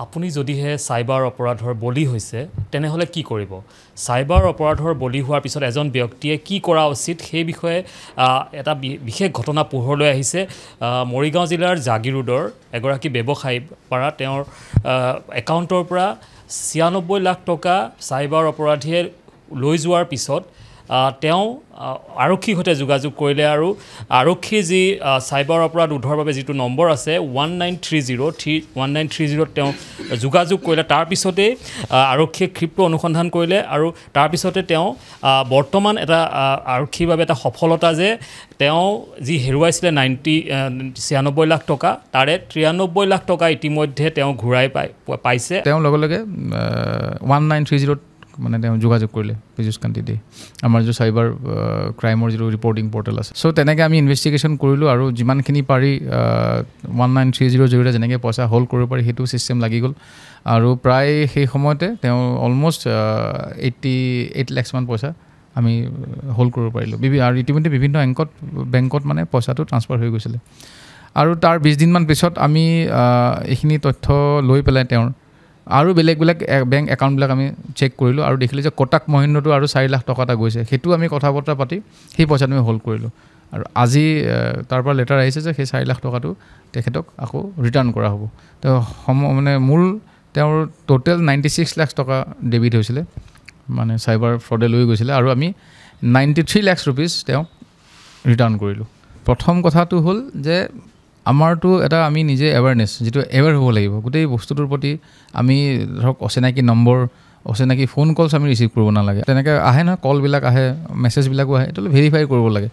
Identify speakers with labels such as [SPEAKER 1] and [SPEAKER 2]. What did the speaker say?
[SPEAKER 1] আপুনি যদিহে সাইবাৰ অপৰাধৰ বলি হৈছে তেনেহলে কি কৰিব সাইবাৰ অপৰাধৰ বলি হোৱাৰ পিছত এজন ব্যক্তিয়ে কি কৰা উচিত সেই বিষয়ে এটা বিশেষ ঘটনা পোহৰলৈ আহিছে মৰিগাঁও জিলাৰ জাগিৰোডৰ এগৰাকী ব্যৱসায়ী পৰা তেওঁৰ একাউণ্টৰ পৰা ৯৬ লাখ টকা সাইবাৰ অপৰাধীয়ে লৈ যোৱাৰ পিছত তেওঁ আৰক্ষীৰ সৈতে যোগাযোগ কৰিলে আৰু আৰক্ষীৰ যি সাইবাৰ অপৰাধ উদ্ধাৰৰ বাবে যিটো নম্বৰ আছে 1930 তেওঁ যোগাযোগ কৰিলে তাৰ পিছতে আৰক্ষীয়ে ক্ষীপ্ৰ অনুসন্ধান কৰিলে আৰু তাৰ পিছতে তেওঁ বৰ্তমান এটা আৰক্ষীৰ বাবে এটা সফলতা যে তেওঁ যি হেৰুৱাইছিলে 96 লাখ টকা তাৰে 93 লাখ টকা ইতিমধ্যে তেওঁ ঘূৰাই পাইছে
[SPEAKER 2] তেওঁ লগে লগে 1930 মানে তেওঁ যোগাযোগ কৰিলে পীযুষ কান্তি দে আমাৰ যে সাইবাৰ ক্ৰাইমৰ যে ৰিপৰ্টিং পোৰ্টেল আছে সো তেনেকৈ আমি ইনভেষ্টিগেশ্যন কৰিলোঁ আৰু যিমানখিনি পাৰি 1930 জৰিয়তে যেনেকৈ পইচা হোল্ড কৰিব পাৰি সেইটো চিষ্টেম লাগি গ'ল আৰু প্ৰায় সেই সময়তে তেওঁ অলমষ্ট 88 লাখমান পইচা আমি হোল্ড কৰিব পাৰিলোঁ আৰু ইতিমধ্যে বিভিন্ন বেংকত মানে পইচাটো ট্ৰান্সফাৰ হৈ গৈছিলে আৰু তাৰ 20 দিনমান পিছত আমি এইখিনি তথ্য লৈ পেলাই তেওঁৰ আৰু বেলেগ বেংক একাউণ্টবিলাক আমি চেক কৰিলোঁ আৰু দেখিলোঁ যে কোটাক মহিন্দ্ৰটো আৰু 4 লাখ টকা এটা গৈছে সেইটো আমি কথা বতৰা পাতি সেই পইচাটো আমি হোল্ড কৰিলোঁ আৰু আজি তাৰ পৰা লেটাৰ আহিছে যে সেই 4 লাখ টকাটো তেখেতক আকৌ ৰিটাৰ্ণ কৰা হ'ব তো মানে মূল তেওঁৰ টোটেল 96 লাখ টকা ডেবিট হৈছিলে মানে সাইবাৰ ফ্ৰডে লৈ গৈছিলে আৰু আমি 93 লাখ ৰুপিজ তেওঁক ৰিটাৰ্ণ কৰিলোঁ প্ৰথম কথাটো হ'ল যে আমাৰটো এটা আমি নিজে এৱাৰনেছ যেটো এৱাৰ হ'ব লাগিব গোটেই বস্তুটোৰ প্ৰতি আমি ধৰক অচিনাকি নম্বৰ অচিনাকি ফোন কলছ আমি ৰিচিভ কৰিব নালাগে তেনেকৈ আহে না কলবিলাক আহে মেছেজবিলাকো আহে এইটো ভেৰিফাই কৰিব লাগে